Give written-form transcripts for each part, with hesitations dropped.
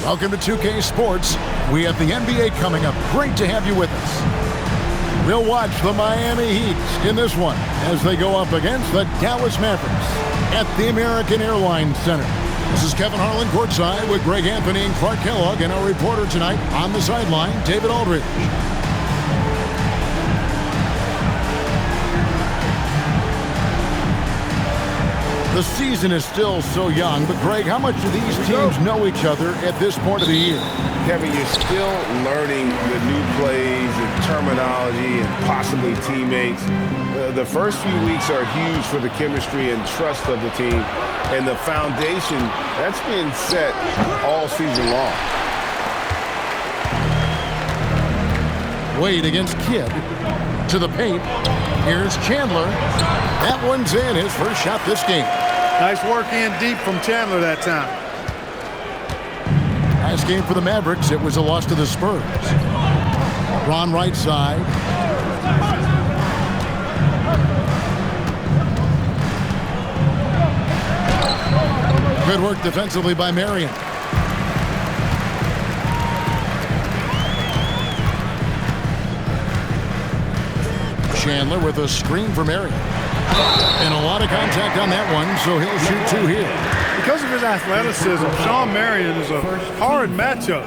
Welcome to 2K Sports. We have the NBA coming up. Great to have you with us. We'll watch the Miami Heat in this one as they go up against the Dallas Mavericks at the American Airlines Center. This is Kevin Harlan courtside with Greg Anthony and Clark Kellogg, and our reporter tonight on the sideline, David Aldridge. The season is still so young, but Greg, how much do these teams know each other at this point of the year? Kevin, you're still learning the new plays and terminology and possibly teammates. The first few weeks are huge for the chemistry and trust of the team, and the foundation, that's been set all season long. Wade against Kidd to the paint. Here's Chandler. That one's in, his first shot this game. Nice work in deep from Chandler that time. Last game for the Mavericks, it was a loss to the Spurs. Ron right side. Good work defensively by Marion. Chandler with a screen for Marion. And a lot of contact on that one, so he'll shoot two here. Because of his athleticism, Shawn Marion is a hard matchup,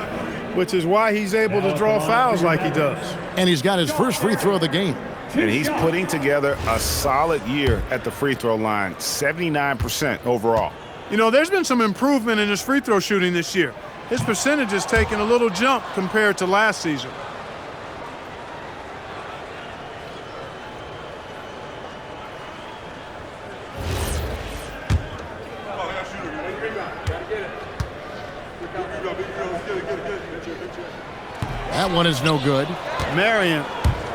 which is why he's able to draw fouls like he does. And he's got his first free throw of the game. And he's putting together a solid year at the free throw line, 79% overall. You know, there's been some improvement in his free throw shooting this year. His percentage has taken a little jump compared to last season. That one is no good. Marion,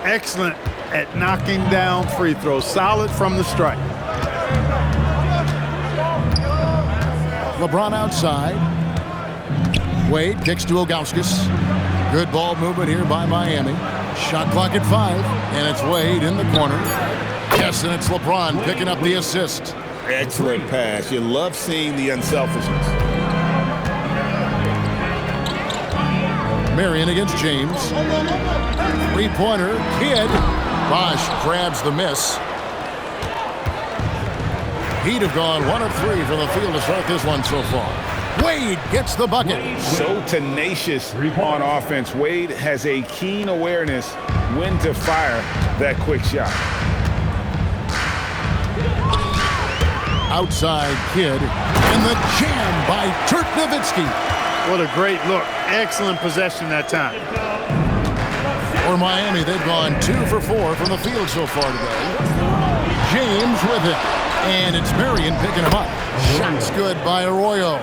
excellent at knocking down free throws. Solid from the stripe. LeBron outside. Wade kicks to Ilgauskas. Good ball movement here by Miami. Shot clock at 5, and it's Wade in the corner. Yes, and it's LeBron picking up the assist. Excellent pass. You love seeing the unselfishness. Marion against James. Three-pointer, Kidd. Bosh grabs the miss. He'd have gone 1 of 3 from the field to start this one so far. Wade gets the bucket. So tenacious on offense. Wade has a keen awareness when to fire that quick shot. Outside Kidd. And the jam by Dirk Nowitzki. What a great look. Excellent possession that time. For Miami, they've gone 2 for 4 from the field so far today. James with it. And it's Marion picking him up. Shots good by Arroyo.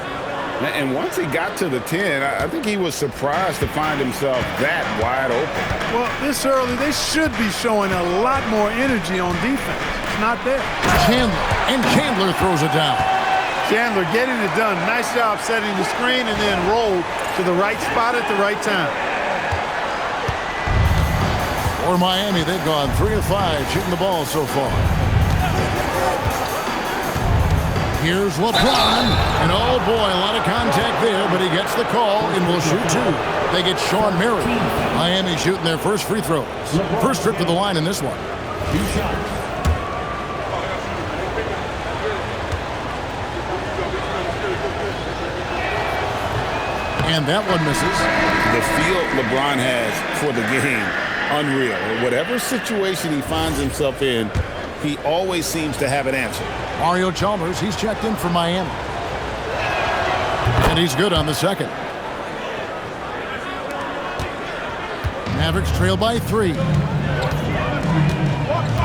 And once he got to the 10, I think he was surprised to find himself that wide open. Well, this early, they should be showing a lot more energy on defense. It's not there. Chandler. And Chandler throws it down. Chandler getting it done. Nice job setting the screen and then rolled to the right spot at the right time. For Miami, they've gone 3 of 5 shooting the ball so far. Here's LeBron. And oh boy, a lot of contact there, but he gets the call and will shoot 2. They get Shawn Marion. Miami shooting their first free throws. First trip to the line in this one. 2 shots. And that one misses. The feel LeBron has for the game, unreal. Whatever situation he finds himself in, he always seems to have an answer. Mario Chalmers, he's checked in for Miami. And he's good on the second. Mavericks trail by 3.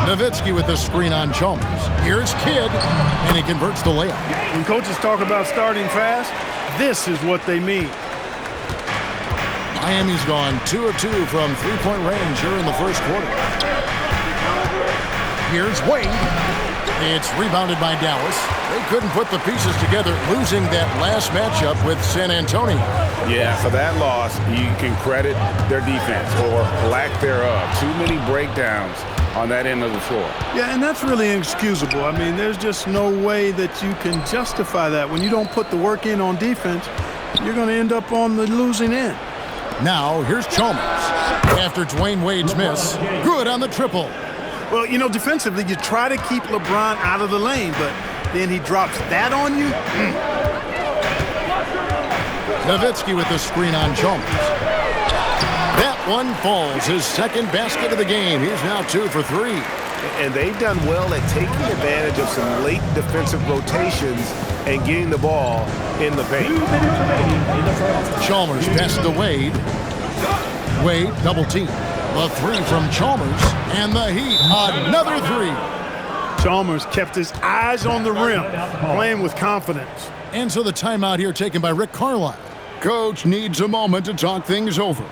Nowitzki with the screen on Chalmers. Here's Kidd, and he converts the layup. When coaches talk about starting fast, this is what they mean. Miami's gone 2 of 2 from three-point range here in the first quarter. Here's Wade. It's rebounded by Dallas. They couldn't put the pieces together, losing that last matchup with San Antonio. Yeah, for that loss, you can credit their defense or lack thereof. Too many breakdowns on that end of the floor. Yeah, and that's really inexcusable. I mean, there's just no way that you can justify that. When you don't put the work in on defense, you're going to end up on the losing end. Now, here's Chalmers. After Dwayne Wade's miss, good on the triple. Well, you know, defensively, you try to keep LeBron out of the lane, but then he drops that on you. Nowitzki with the screen on Chalmers. That one falls, his second basket of the game. He's now 2 for 3. And they've done well at taking advantage of some late defensive rotations and getting the ball in the paint. Chalmers passes to Wade. Wade double team. The 3 from Chalmers, and the Heat another 3. Chalmers kept his eyes on the rim, playing with confidence. And so the timeout here taken by Rick Carlisle. Coach needs a moment to talk things over.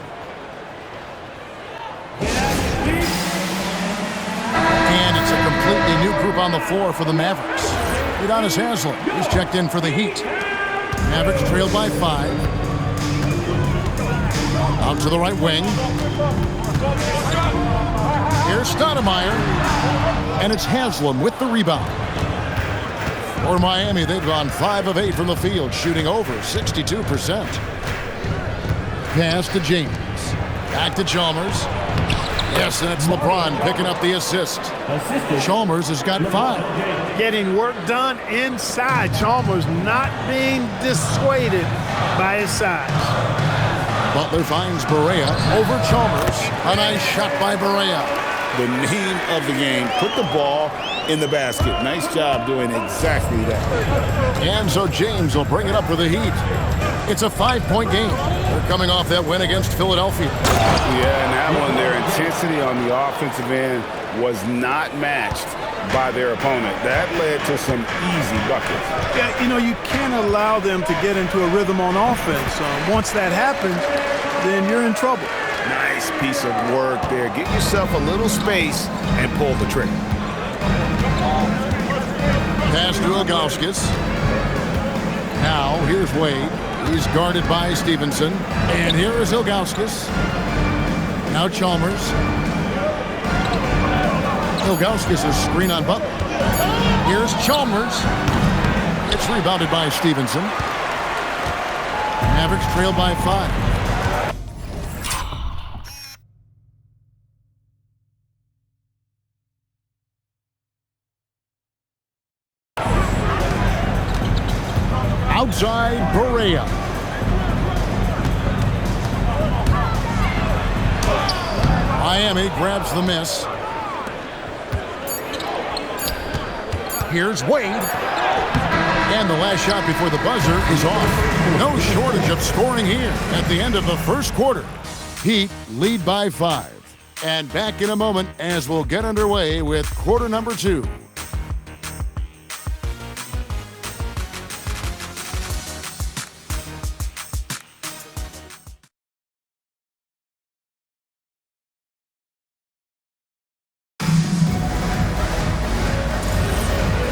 And it's a completely new group on the floor for the Mavericks. Udonis Haslem is checked in for the Heat. Mavericks trailed by 5. Out to the right wing. Here's Stoudemire. And it's Haslem with the rebound. For Miami, they've gone 5 of 8 from the field, shooting over 62%. Pass to James. Back to Chalmers. Yes, that's LeBron picking up the assist. Chalmers has got 5. Getting work done inside. Chalmers not being dissuaded by his size. Butler finds Barea over Chalmers. A nice shot by Barea. The name of the game, put the ball in the basket. Nice job doing exactly that. And so James will bring it up for the Heat. It's a 5-point game. They're coming off that win against Philadelphia. Yeah, and that one, their intensity on the offensive end was not matched by their opponent. That led to some easy buckets. Yeah, you know, you can't allow them to get into a rhythm on offense. Once that happens, then you're in trouble. Nice piece of work there. Get yourself a little space and pull the trigger. Pass to Ilgauskas. Now, here's Wade. He's guarded by Stevenson. And here is Ilgauskas. Now Chalmers. Ilgauskas is screen on Butler. Here's Chalmers. It's rebounded by Stevenson. Mavericks trail by 5. Outside Barea. Miami grabs the miss. Here's Wade. And the last shot before the buzzer is off. No shortage of scoring here at the end of the first quarter. Heat lead by 5. And back in a moment as we'll get underway with quarter number 2.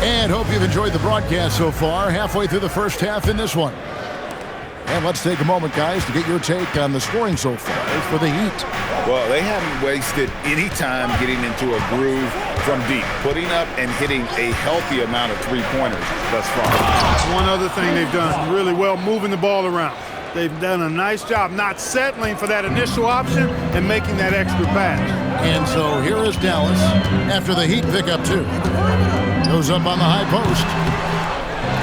And hope you've enjoyed the broadcast so far, halfway through the first half in this one. And let's take a moment, guys, to get your take on the scoring so far for the Heat. Well, they haven't wasted any time getting into a groove from deep, putting up and hitting a healthy amount of three-pointers thus far. One other thing they've done really well, moving the ball around. They've done a nice job not settling for that initial option and making that extra pass. And so here is Dallas after the Heat pick up 2. Goes up on the high post.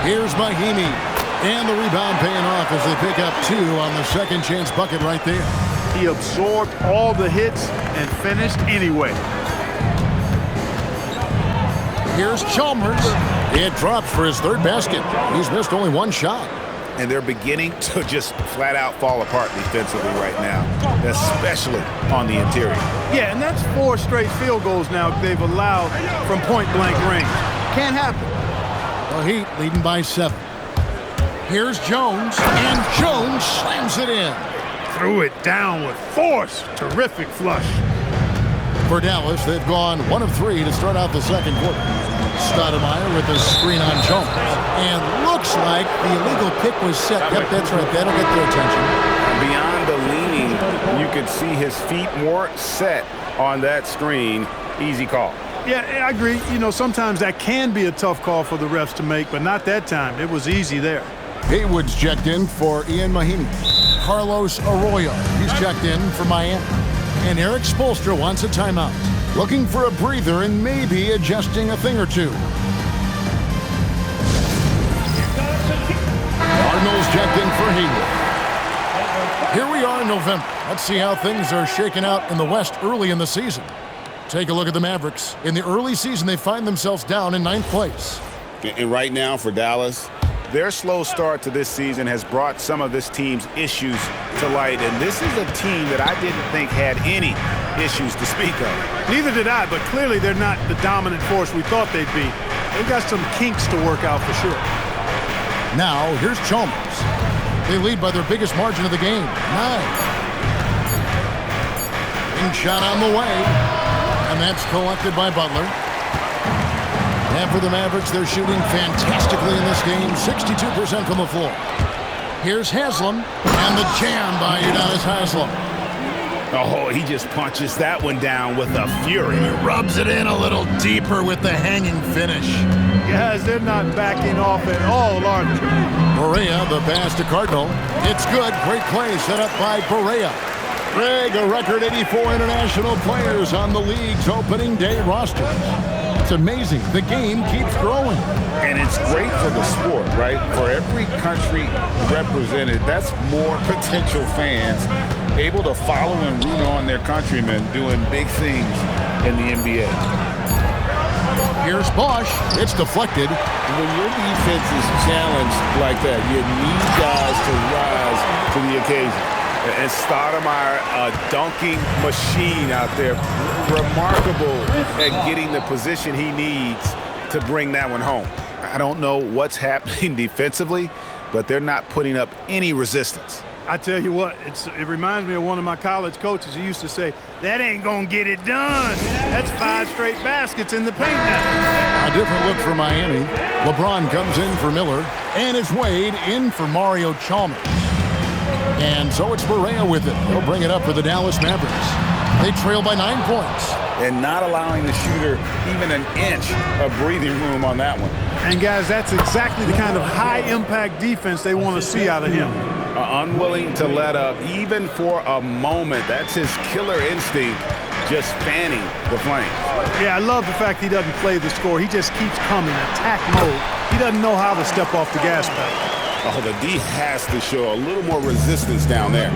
Here's Mahinmi. And the rebound paying off as they pick up 2 on the second chance bucket right there. He absorbed all the hits and finished anyway. Here's Chalmers. It drops for his 3rd basket. He's missed only 1 shot. And they're beginning to just flat out fall apart defensively right now, especially on the interior. Yeah, and that's 4 straight field goals now they've allowed from point-blank range. Can't happen. The Heat leading by 7. Here's Jones, and Jones slams it in. Threw it down with force. Terrific flush. For Dallas, they've gone 1 of 3 to start out the second quarter. Stoudemire with the screen on Jones. And looks like the illegal pick was set. Yep, that's right. That'll get their attention. Beyond the leaning, you could see his feet more set on that screen. Easy call. Yeah, I agree. You know, sometimes that can be a tough call for the refs to make, but not that time. It was easy there. Haywood's checked in for Ian Mahinmi. Carlos Arroyo, he's checked in for Miami. And Eric Spoelstra wants a timeout. Looking for a breather and maybe adjusting a thing or two. Cardinals checked in for Haywood. Here we are in November. Let's see how things are shaking out in the West early in the season. Take a look at the Mavericks. In the early season, they find themselves down in 9th place. And right now for Dallas, their slow start to this season has brought some of this team's issues to light. And this is a team that I didn't think had any issues to speak of. Neither did I, but clearly they're not the dominant force we thought they'd be. They've got some kinks to work out for sure. Now, here's Chalmers. They lead by their biggest margin of the game, 9. Big shot on the way, and that's collected by Butler. And for the Mavericks, they're shooting fantastically in this game, 62% from the floor. Here's Haslem, and the jam by Udonis Haslem. Oh, he just punches that one down with a fury. He rubs it in a little deeper with the hanging finish. Guys, they're not backing off at all, are they? Barea, the pass to Cardinal. It's good. Great play set up by Barea. Greg, a record 84 international players on the league's opening day roster. It's amazing. The game keeps growing. And it's great for the sport, right? For every country represented, that's more potential fans able to follow and root on their countrymen doing big things in the NBA. Here's Bosch. It's deflected. When your defense is challenged like that, you need guys to rise to the occasion. And Stoudemire, a dunking machine out there, remarkable at getting the position he needs to bring that one home. I don't know what's happening defensively, but they're not putting up any resistance. I tell you what, it reminds me of one of my college coaches. He used to say, that ain't gonna get it done. That's 5 straight baskets in the paint now. A different look for Miami. LeBron comes in for Miller, and it's Wade in for Mario Chalmers. And so it's Barea with it. He'll bring it up for the Dallas Mavericks. They trail by 9 points. And not allowing the shooter even an inch of breathing room on that one. And guys, that's exactly the kind of high-impact defense they want to see out of him. Unwilling to let up even for a moment. That's his killer instinct, just fanning the flames. Yeah, I love the fact he doesn't play the score. He just keeps coming, attack mode. He doesn't know how to step off the gas pedal. Oh, the D has to show a little more resistance down there.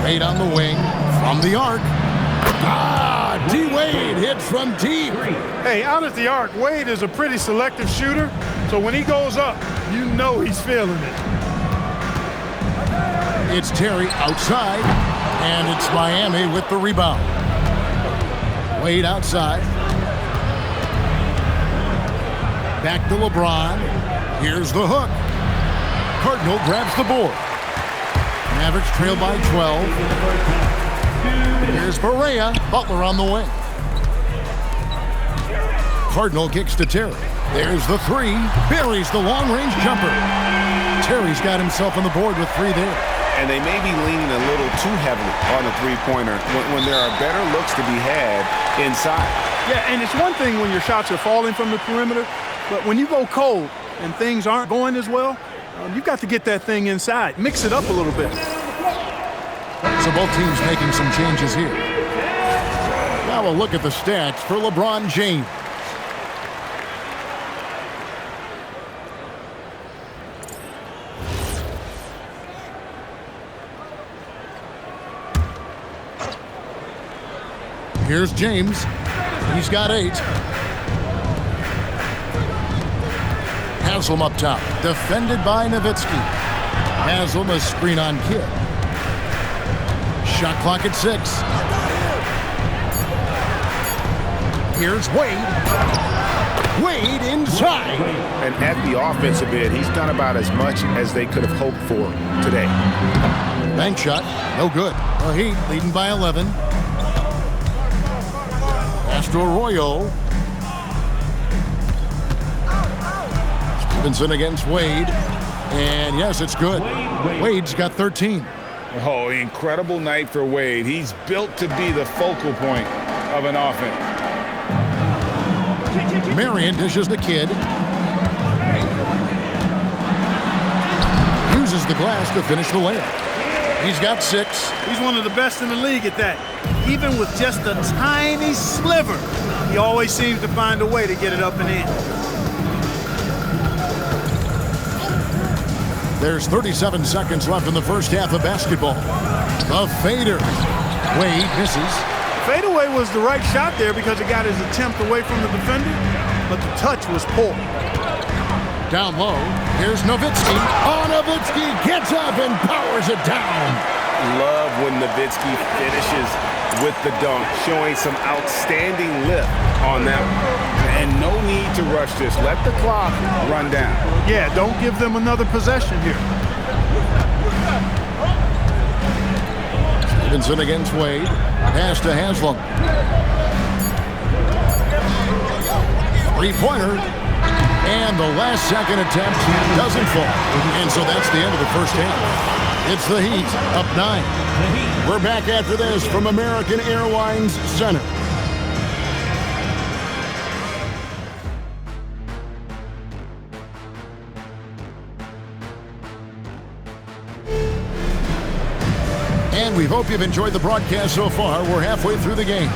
Wade on the wing from the arc. D-Wade hits from deep. Hey, out at the arc, Wade is a pretty selective shooter, so when he goes up, you know he's feeling it. It's Terry outside, and it's Miami with the rebound. Wade outside. Back to LeBron. Here's the hook. Cardinal grabs the board. Mavericks trail by 12. Here's Barea. Butler on the wing. Cardinal kicks to Terry. There's the 3. Buries the long-range jumper. Terry's got himself on the board with 3 there. And they may be leaning a little too heavily on the three-pointer when there are better looks to be had inside. Yeah, and it's one thing when your shots are falling from the perimeter, but when you go cold and things aren't going as well, you've got to get that thing inside. Mix it up a little bit. So both teams making some changes here. Now a look at the stats for LeBron James. Here's James. He's got 8. Haslem up top, defended by Nowitzki. Haslem a screen on Kidd. Shot clock at 6. Here's Wade. Wade inside. And at the offensive end, he's done about as much as they could have hoped for today. Bank shot, no good. The Heat leading by 11. Astro Arroyo. Stevenson against Wade. And yes, it's good. Wade's got 13. Oh, incredible night for Wade. He's built to be the focal point of an offense. Marion dishes the Kidd. the glass to finish the layup. He's got 6. He's one of the best in the league at that. Even with just a tiny sliver, he always seems to find a way to get it up and in. There's 37 seconds left in the first half of basketball. The fader. Wade misses. Fadeaway was the right shot there because it got his attempt away from the defender, but the touch was poor. Down low, here's Nowitzki. Oh, Nowitzki gets up and powers it down. Love when Nowitzki finishes with the dunk, showing some outstanding lift on that one. And no need to rush this. Let the clock run down. Yeah, don't give them another possession here. Stevenson against Wade. Pass to Haslam. Three-pointer. And the last second attempt doesn't fall. And so that's the end of the first half. It's the Heat, up 9. We're back after this from American Airlines Center. And we hope you've enjoyed the broadcast so far. We're halfway through the game.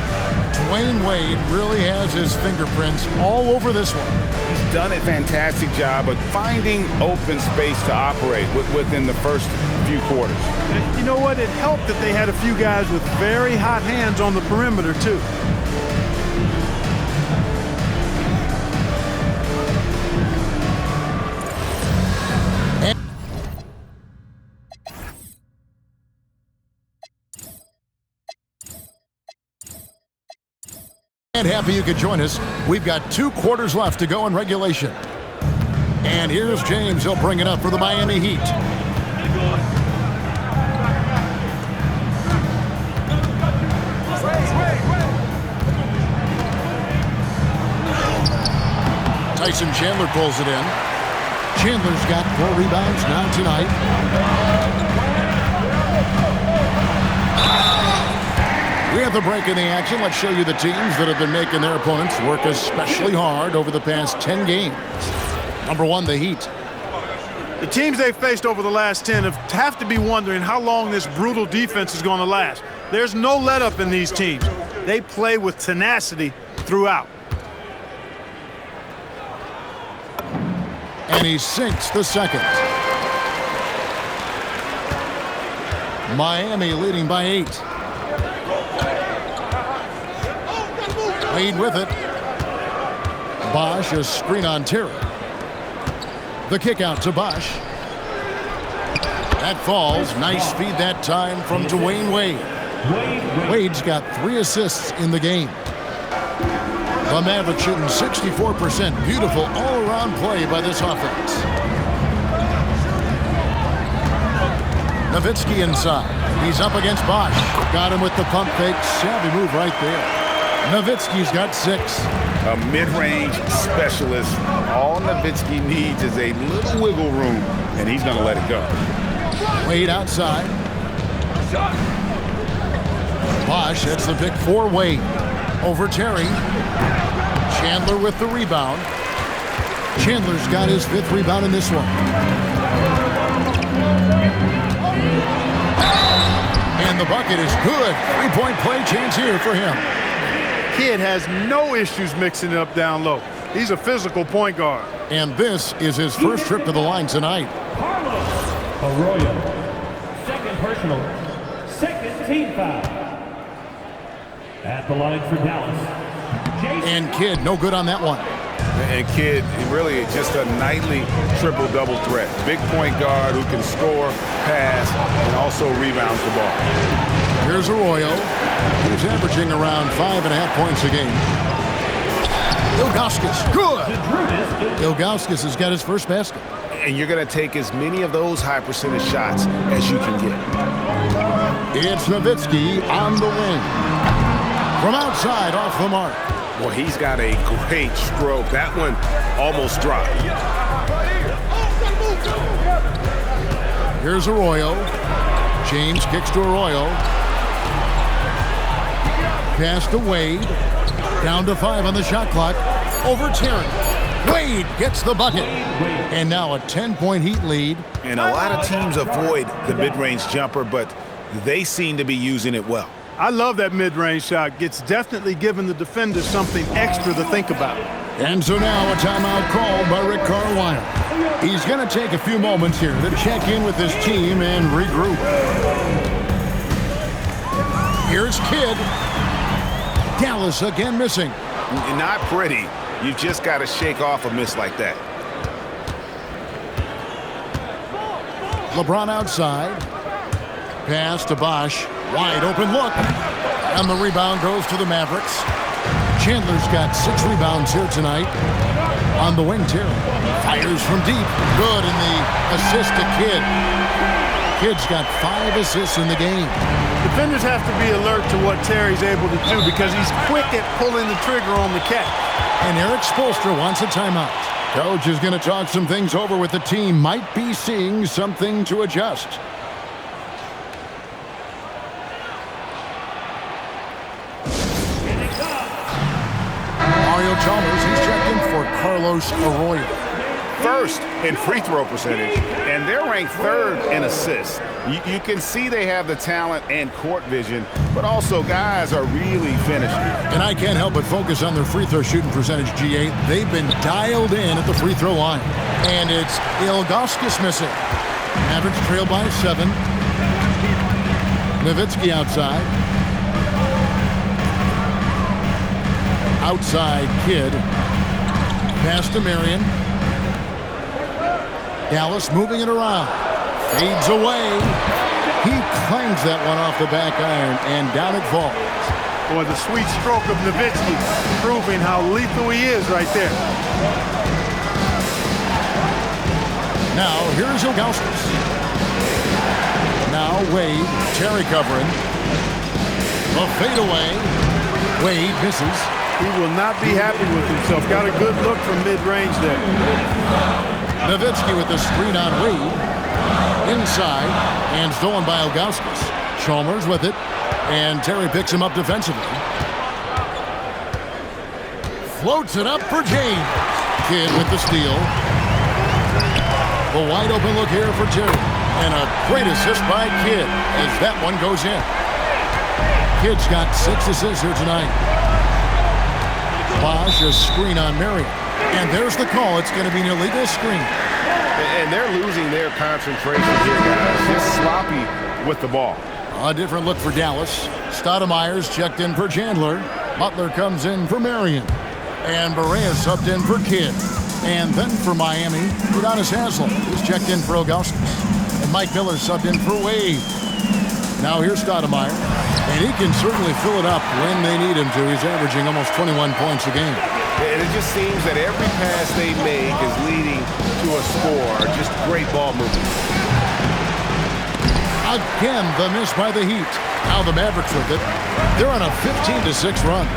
Dwyane Wade really has his fingerprints all over this one. He's done a fantastic job of finding open space to operate within the first few quarters. And you know what? It helped that they had a few guys with very hot hands on the perimeter, too. And happy you could join us. We've got 2 quarters left to go in regulation. And here's James. He'll bring it up for the Miami Heat. Tyson Chandler pulls it in. Chandler's got 4 rebounds now tonight. We have the break in the action. Let's show you the teams that have been making their opponents work especially hard over the past 10 games. Number 1, the Heat. The teams they've faced over the last 10 have to be wondering how long this brutal defense is going to last. There's no let-up in these teams. They play with tenacity throughout. And he sinks the second. Miami leading by 8. Wade with it. Bosch, a screen on Terry. The kick out to Bosch. That falls. Nice feed that time from Dwyane Wade. Wade's got 3 assists in the game. The Mavericks shooting 64%. Beautiful all-around play by this offense. Nowitzki inside. He's up against Bosch. Got him with the pump fake. Savvy move right there. Nowitzki's got 6. A mid-range specialist. All Nowitzki needs is a little wiggle room, and he's going to let it go. Wade outside. Bosch hits the pick for Wade. Over Terry. Chandler with the rebound. Chandler's got his 5th rebound in this one. And the bucket is good. 3-point play chance here for him. Kid has no issues mixing it up down low. He's a physical point guard. And this is his first trip to the line tonight. Arroyo, second personal, second team foul. At the line for Dallas. And Kidd, no good on that one. And Kidd, really just a nightly triple-double threat. Big point guard who can score, pass, and also rebounds the ball. Here's Arroyo. He's averaging around 5.5 points a game. Ilgauskas, good! Ilgauskas has got his first basket. And you're going to take as many of those high-percentage shots as you can get. It's Nowitzki on the wing. From outside, off the mark. Well, he's got a great stroke. That one almost dropped. Here's Arroyo. James kicks to Arroyo. Pass to Wade. Down to 5 on the shot clock. Over Terry. Wade gets the bucket. And now a 10-point Heat lead. And a lot of teams avoid the mid-range jumper, but they seem to be using it well. I love that mid-range shot. It's definitely giving the defenders something extra to think about. And so now a timeout called by Rick Carlisle. He's going to take a few moments here to check in with his team and regroup. Here's Kidd. Dallas again missing. Not pretty. You've just got to shake off a miss like that. LeBron outside. Pass to Bosh. Wide open look. And the rebound goes to the Mavericks. Chandler's got 6 rebounds here tonight. On the wing, Terry. Fires from deep. Good, and the assist to Kidd. Kidd's got 5 assists in the game. Defenders have to be alert to what Terry's able to do because he's quick at pulling the trigger on the catch. And Eric Spoelstra wants a timeout. Coach is going to talk some things over with the team. Might be seeing something to adjust. Mario Chalmers, he's checked in for Carlos Arroyo. First in free throw percentage, and they're ranked 3rd in assists. You can see they have the talent and court vision, but also guys are really finishing. And I can't help but focus on their free throw shooting percentage, G8. They've been dialed in at the free throw line. And it's Ilgauskas missing. Mavericks trail by 7. Nowitzki outside. Outside Kidd. Pass to Marion. Dallas moving it around. Fades away. He clangs that one off the back iron, and down it falls. Boy, the sweet stroke of Nowitzki proving how lethal he is right there. Now, here's Ilgauskas. Now, Wade. Terry covering. A fadeaway. Wade misses. He will not be happy with himself. Got a good look from mid-range there. Nowitzki with the screen on Wade. Inside, and stolen by Ilgauskas. Chalmers with it, and Terry picks him up defensively. Floats it up for James. Kidd with the steal. A wide open look here for Terry. And a great assist by Kidd as that one goes in. Kidd's got 6 assists here tonight. Bosh, a screen on Marion. And there's the call. It's going to be an illegal screen. And they're losing their concentration here, guys. Just sloppy with the ball. A different look for Dallas. Stoudemire's checked in for Chandler. Butler comes in for Marion. And Barea subbed in for Kidd. And then for Miami, Udonis Haslem is checked in for Ilgauskas. And Mike Miller subbed in for Wade. Now here's Stoudemire. And he can certainly fill it up when they need him to. He's averaging almost 21 points a game. And it just seems that every pass they make is leading to a score. Just great ball movement. Again, the miss by the Heat. Now the Mavericks with it. They're on a 15-6 run.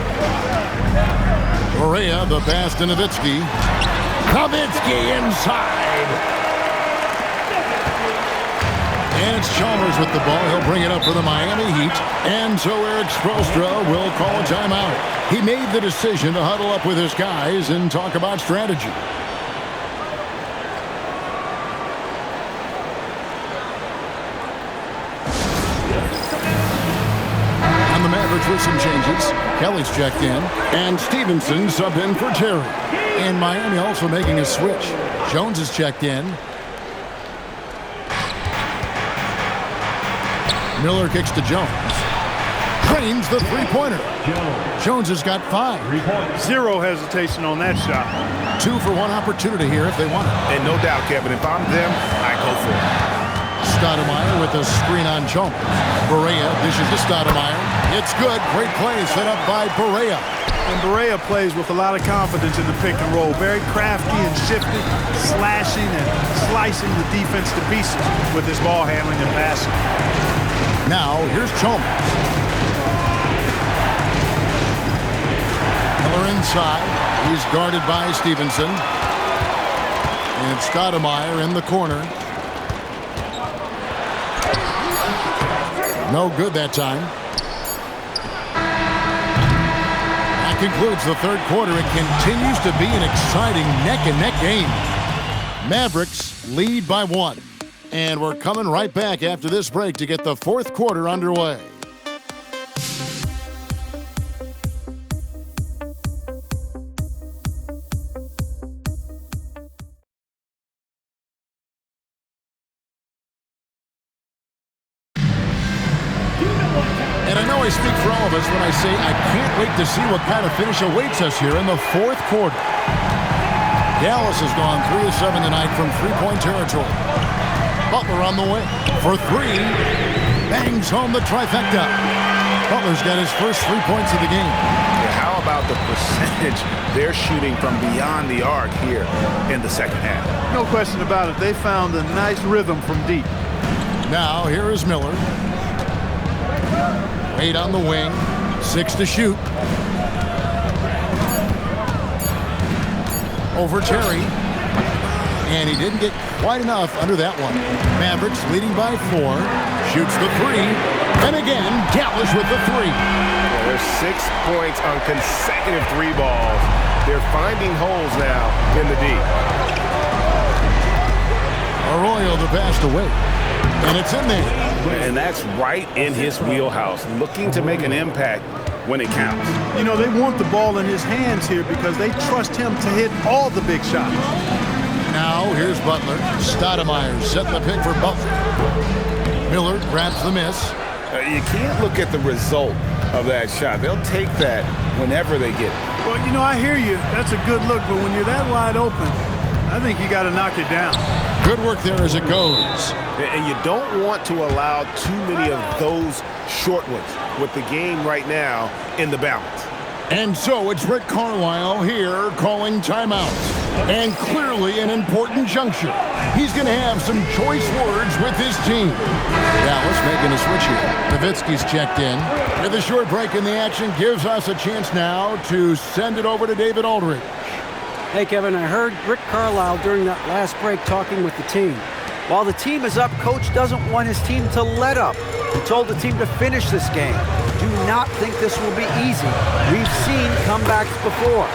Barea, the pass to Nowitzki. Nowitzki inside. And it's Chalmers with the ball. He'll bring it up for the Miami Heat. And so Eric Spoelstra will call a timeout. He made the decision to huddle up with his guys and talk about strategy. And the Mavericks with some changes. Kelly's checked in. And Stevenson subbed in for Terry. And Miami also making a switch. Jones is checked in. Miller kicks to Jones. Drains the three-pointer. Jones has got 5. Zero hesitation on that shot. 2 for 1 opportunity here if they want it. And no doubt, Kevin, if I'm them, I go for it. Stoudemire with a screen on Chalmers. Barea dishes to Stoudemire. It's good. Great play set up by Barea. And Barea plays with a lot of confidence in the pick and roll. Very crafty and shifty, slashing and slicing the defense to pieces with his ball handling and passing. Now, here's Chalmers. Miller inside. He's guarded by Stevenson. And Stoudemire in the corner. No good that time. Back That concludes the third quarter. It continues to be an exciting neck-and-neck game. Mavericks lead by 1. And we're coming right back after this break to get the fourth quarter underway. And I know I speak for all of us when I say I can't wait to see what kind of finish awaits us here in the fourth quarter. Dallas has gone 3 of 7 tonight from three-point territory. Butler on the way for 3. Bangs home the trifecta. Butler's got his first 3 points of the game. Yeah, how about the percentage they're shooting from beyond the arc here in the second half? No question about it. They found a nice rhythm from deep. Now here is Miller. 8 on the wing, 6 to shoot. Over Terry. And he didn't get quite enough under that one. Mavericks leading by 4. Shoots the 3. And again, Dallas with the 3. Well, there's 6 points on consecutive 3 balls. They're finding holes now in the D. Arroyo the pass to Wade. And it's in there. And that's right in his wheelhouse, looking to make an impact when it counts. You know, they want the ball in his hands here because they trust him to hit all the big shots. Now here's Butler. Stoudemire setting the pick for Butler. Miller grabs the miss. You can't look at the result of that shot. They'll take that whenever they get it. Well, you know, I hear you. That's a good look, but when you're that wide open, I think you got to knock it down. Good work there as it goes. And you don't want to allow too many of those short ones with the game right now in the balance. And so it's Rick Carlisle here calling timeout. And clearly an important juncture. He's going to have some choice words with his team. Dallas making a switch here. Nowitzki's checked in. With a short break in the action, gives us a chance now to send it over to David Aldridge. Hey, Kevin, I heard Rick Carlisle during that last break talking with the team. While the team is up, Coach doesn't want his team to let up. He told the team to finish this game. Do not think this will be easy. We've seen comebacks before.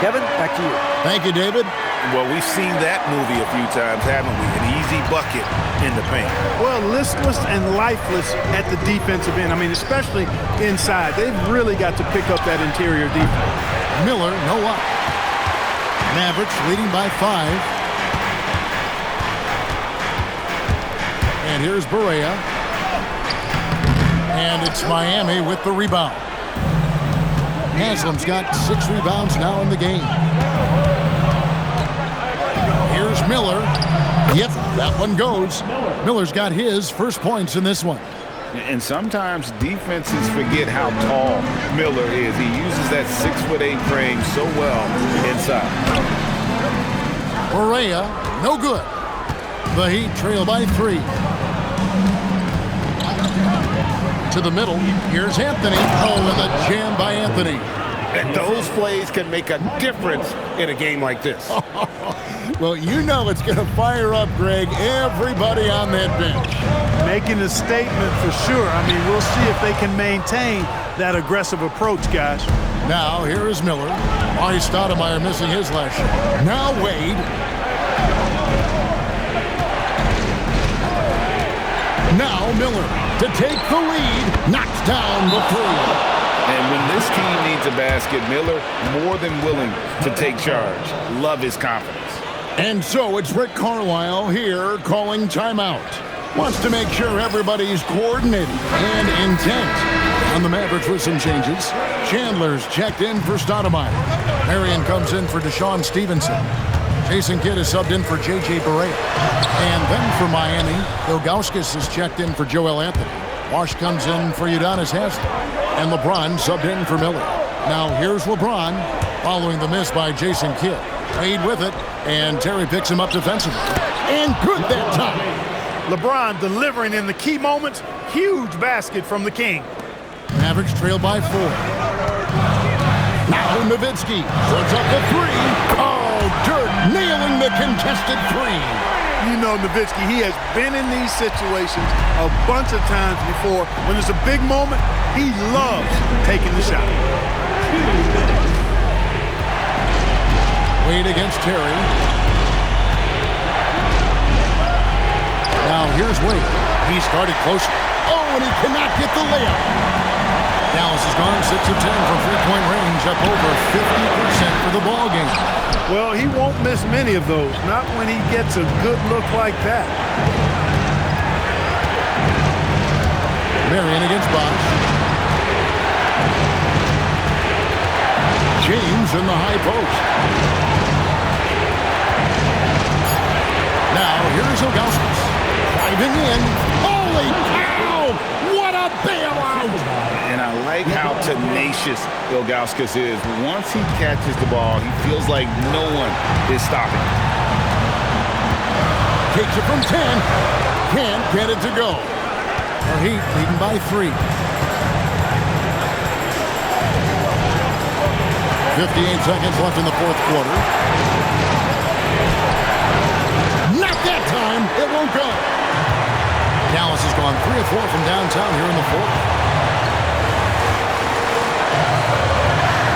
Kevin, back to you. Thank you, David. Well, we've seen that movie a few times, haven't we? An easy bucket in the paint. Well, listless and lifeless at the defensive end. I mean, especially inside. They've really got to pick up that interior defense. Miller, no up. Mavericks leading by 5. And here's Barea. And it's Miami with the rebound. Haslam's got 6 rebounds now in the game. Here's Miller. Yep, that one goes. Miller's got his first points in this one. And sometimes defenses forget how tall Miller is. He uses that 6'8" frame so well inside. Barea, no good. The Heat trail by 3. To the middle, here's Anthony. Oh, and a jam by Anthony. And those plays can make a difference in a game like this. Well, you know it's going to fire up, Greg, everybody on that bench. Making a statement for sure. I mean, we'll see if they can maintain that aggressive approach, guys. Now, here is Miller. Marty Stoudemire missing his last shot. Now Wade. Now Miller to take the lead. Knocks down the 3. And when this team needs a basket, Miller more than willing to take charge. Love his confidence. And so it's Rick Carlisle here calling timeout. Wants to make sure everybody's coordinated and intent. On the Mavericks with some changes. Chandler's checked in for Stoudemire. Marion comes in for Deshaun Stevenson. Jason Kidd is subbed in for J.J. Barea. And then for Miami, Ilgauskas is checked in for Joel Anthony. Wash comes in for Udonis Haslem. And LeBron subbed in for Miller. Now here's LeBron following the miss by Jason Kidd. Wade with it, and Terry picks him up defensively. And good that time. LeBron delivering in the key moments. Huge basket from the King. Mavericks trail by 4. Now Nowitzki puts up the 3. Oh, Dirk nailing the contested 3. You know Nowitzki, he has been in these situations a bunch of times before. When there's a big moment, he loves taking the shot. Wade against Terry. Now here's Wade. He started close. Oh, and he cannot get the layup. Dallas has gone 6 of 10 from three-point range, up over 50% for the ball game. Well, he won't miss many of those, not when he gets a good look like that. Marion against Bosch. James in the high post. Now here's Ilgauskas. Driving in. Holy cow! What a bailout! And I like how tenacious Ilgauskas is. Once he catches the ball, he feels like no one is stopping. Takes it from 10. Can't get it to go. The Heat leading by 3. 58 seconds left in the fourth quarter. Not that time. It won't go. Dallas has gone 3 of 4 from downtown here in the fourth.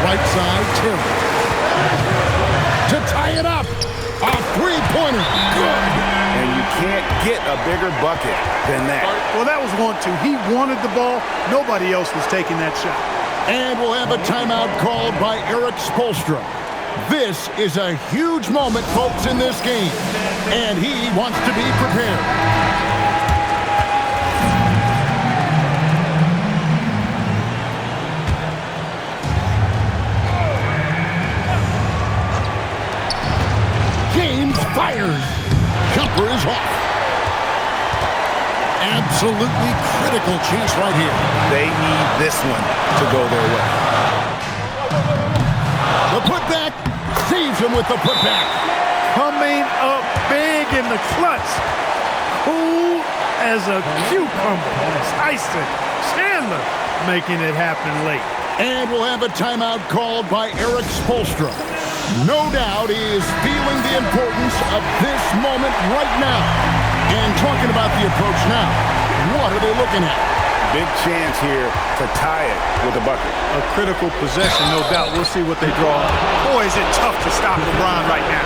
Right side, Terry. To tie it up. A three-pointer. Good. And you can't get a bigger bucket than that. Well, that was 1-2. He wanted the ball. Nobody else was taking that shot. And we'll have a timeout called by Erik Spoelstra. This is a huge moment, folks, in this game. And he wants to be prepared. James fires. Jumper is off. Absolutely critical chance right here. They need this one to go their way. The putback saves him with the putback. Coming up big in the clutch. Cool as a cucumber. Tyson Chandler making it happen late. And we'll have a timeout called by Erik Spoelstra. No doubt he is feeling the importance of this moment right now. And talking about the approach now, what are they looking at? Big chance here to tie it with a bucket. A critical possession, no doubt. We'll see what they draw. Boy, is it tough to stop LeBron right now.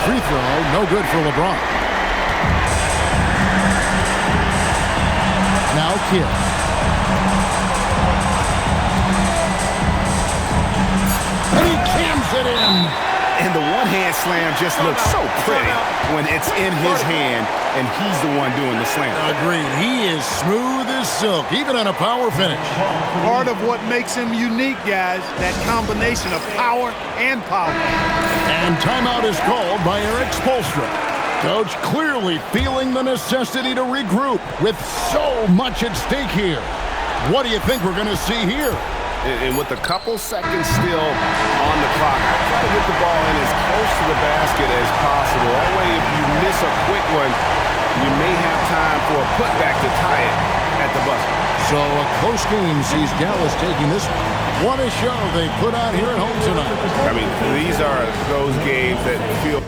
Free throw, no good for LeBron. Now Kidd. And he cams it in. And the one-hand slam just looks so pretty when it's in his hand and he's the one doing the slam. Agreed. He is smooth as silk, even on a power finish. Part of what makes him unique, guys, that combination of power and power. And timeout is called by Erik Spoelstra. Coach clearly feeling the necessity to regroup with so much at stake here. What do you think we're going to see here? And with a couple seconds still on the clock, try to get the ball in as close to the basket as possible. That way, if you miss a quick one, you may have time for a putback to tie it at the buzzer. So a close game sees Dallas taking this one. What a show they put on here at home tonight. I mean, these are those games that feel